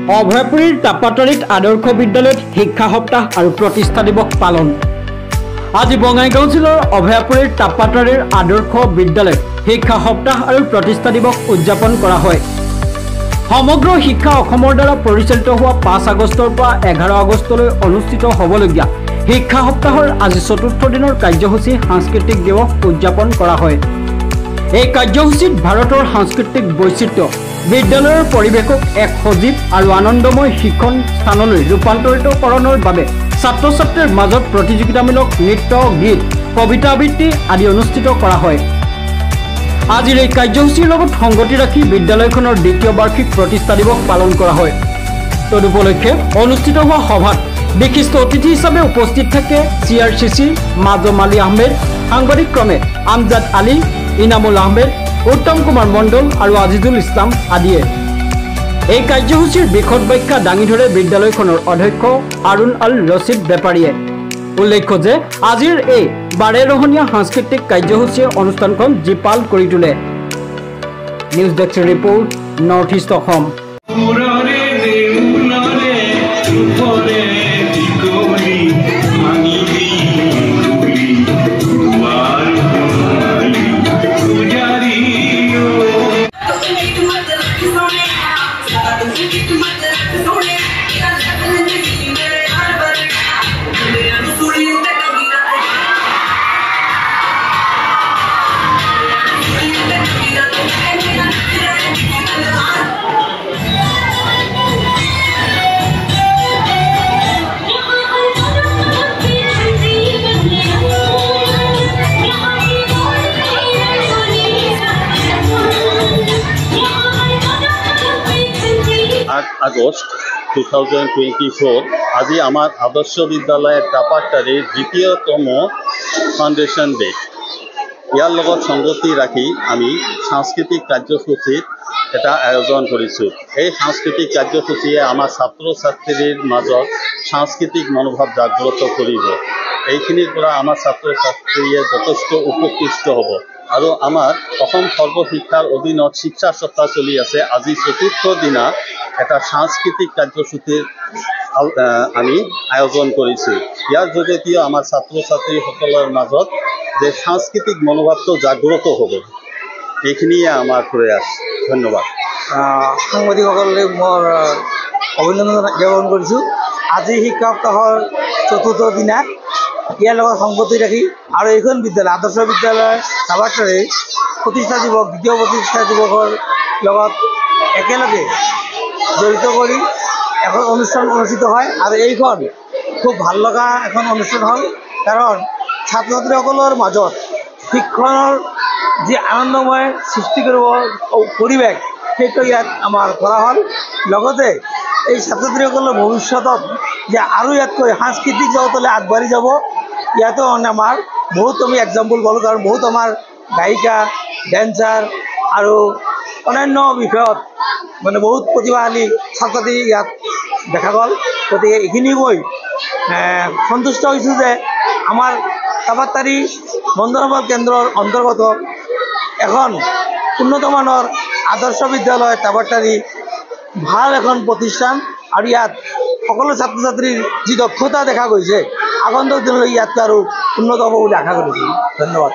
অভয়পুৰীৰ তাপাতৰিত আদৰ্শ বিদ্যালয়ত শিক্ষা সপ্তাহ আৰু প্ৰতিষ্ঠা দিৱস পালন। আজি বঙাইগাঁও জিলাৰ অভয়পুৰীৰ তাপাতৰিৰ আদৰ্শ বিদ্যালয়ত শিক্ষা সপ্তাহ আৰু প্ৰতিষ্ঠা দিৱস উদযাপন কৰা হয়। সমগ্ৰ শিক্ষা অসমৰ দ্বাৰা পৰিচালিত হোৱা 5 আগষ্টৰ পৰা 11 আগষ্টলৈ অনুষ্ঠিত হ'বলগীয়া শিক্ষা সপ্তাহৰ আজি চতুৰ্থ দিনৰ কাৰ্যসূচী সাংস্কৃতিক দিৱস উদযাপন কৰা হয়। এই কাৰ্যসূচীত ভাৰতৰ সাংস্কৃতিক বৈচিত্ৰ্য বিদ্যালয়ৰ পৰিৱেশক এক সজীৱ আৰু আনন্দময় শিক্ষণ স্থানলৈ ৰূপান্তৰিতকৰণৰ বাবে ছাত্ৰ ছাত্ৰীৰ মাজত প্ৰতিযোগিতামূলক নৃত্য, গীত, কবিতা আবৃত্তি আদি অনুষ্ঠিত কৰা হয়। আজিৰ এই কাৰ্যসূচীৰ লগত সংগতি ৰাখি বিদ্যালয়খনৰ দ্বিতীয় বাৰ্ষিক প্ৰতিষ্ঠা দিৱস পালন কৰা হয়। তদুপলক্ষে অনুষ্ঠিত হোৱা সভাত বিশিষ্ট অতিথি হিচাপে উপস্থিত থাকে CRCC মাজম আলী আহমেদ, সাংবাদিক ক্ৰমে আমজাদ আলী, ইনামুল আহমেদ, উত্তম কুমাৰ মণ্ডল আৰু আজিজুল ইছলাম আদিয়ে। এই কাৰ্যসূচীৰ বিশদ ব্যাখ্যা দাঙি ধৰে বিদ্যালয়খনৰ অধ্যক্ষ আৰুণ আল ৰছিদ বেপাৰীয়ে। উল্লেখ্য যে আজিৰ এই 12 ৰহণীয়া সাংস্কৃতিক কাৰ্যসূচীয়ে অনুষ্ঠানখন জীপাল কৰি তোলে। News desk report, north east Assam. August 2024 আজি আমার আদর্শ বিদ্যালয়ের তাপাতরির দ্বিতীয়তম ফাউন্ডেশন ডে। ইয়ার লগত সংগতি রাখি আমি সাংস্কৃতিক কার্যসূচীর এটা আয়োজন করেছো। এই সাংস্কৃতিক কার্যসূচীয়ে আমার ছাত্র ছাত্রীর মাজত সাংস্কৃতিক মনোভাব জাগ্রত করব। এইখিনির পৰা আমাৰ ছাত্ৰ ছাত্ৰীয়ে যথেষ্ট উপকৃষ্ট হব। আৰু আমাৰ অসম সৰ্বশিক্ষাৰ অধীনত শিক্ষা সপ্তাহ চলি আছে। আজি চতুৰ্থ দিনা এটা সাংস্কৃতিক কাৰ্যসূচীৰ আমি আয়োজন কৰিছোঁ। ইয়াৰ যোগেদিও আমাৰ ছাত্ৰ ছাত্ৰীসকলৰ মাজত যে সাংস্কৃতিক মনোভাৱটো জাগ্ৰত হ'ব, এইখিনিয়ে আমাৰ প্ৰয়াস। ধন্যবাদ। সাংবাদিকসকলে মই অভিনন্দন জ্ঞাপন কৰিছোঁ। আজি শিক্ষা সপ্তাহৰ চতুৰ্থ দিনা ইয়াৰ লগত সংগতি ৰাখি আৰু এইখন বিদ্যালয় আদৰ্শ বিদ্যালয় তাপাতৰি প্ৰতিষ্ঠা দিৱস, দ্বিতীয় প্ৰতিষ্ঠা দিৱসৰ লগত একেলগে জড়িত কৰি এখন অনুষ্ঠান অনুষ্ঠিত হয়। আৰু এইখন খুব ভাল লগা এখন অনুষ্ঠান হ'ল, কাৰণ ছাত্ৰ ছাত্ৰীসকলৰ মাজত শিক্ষণৰ যি আনন্দময় সৃষ্টি কৰিব পৰিৱেশ, সেইটো ইয়াত আমাৰ কৰা হ'ল। লগতে এই ছাত্ৰ ছাত্ৰীসকলৰ ভৱিষ্যতত যে আৰু ইয়াতকৈ সাংস্কৃতিক জগতলৈ আগবাঢ়ি যাব, ইয়াতো আমাৰ বহুত আমি এক্সাম্পল পালোঁ। কাৰণ বহুত আমাৰ গায়িকা, ডেন্সাৰ আৰু অন্যান্য বিষয়ত বহুত প্ৰতিভাশালী ছাত্ৰ ছাত্ৰী ইয়াত দেখা গ'ল। গতিকে এইখিনি কৈ সন্তুষ্ট হৈছোঁ যে আমাৰ তাপাতৰি মনোৰঞ্জন কেন্দ্ৰৰ অন্তৰ্গত এখন উন্নতমানৰ আদৰ্শ বিদ্যালয় তাপাতৰি ভাল এখন প্ৰতিষ্ঠান। আৰু ইয়াত সকলো ছাত্ৰ ছাত্ৰীৰ যি দক্ষতা দেখা গৈছে, আগন্তুক দিনলৈ ইয়াতকৈ আৰু উন্নত হ'ব বুলি আশা কৰিছোঁ। ধন্যবাদ।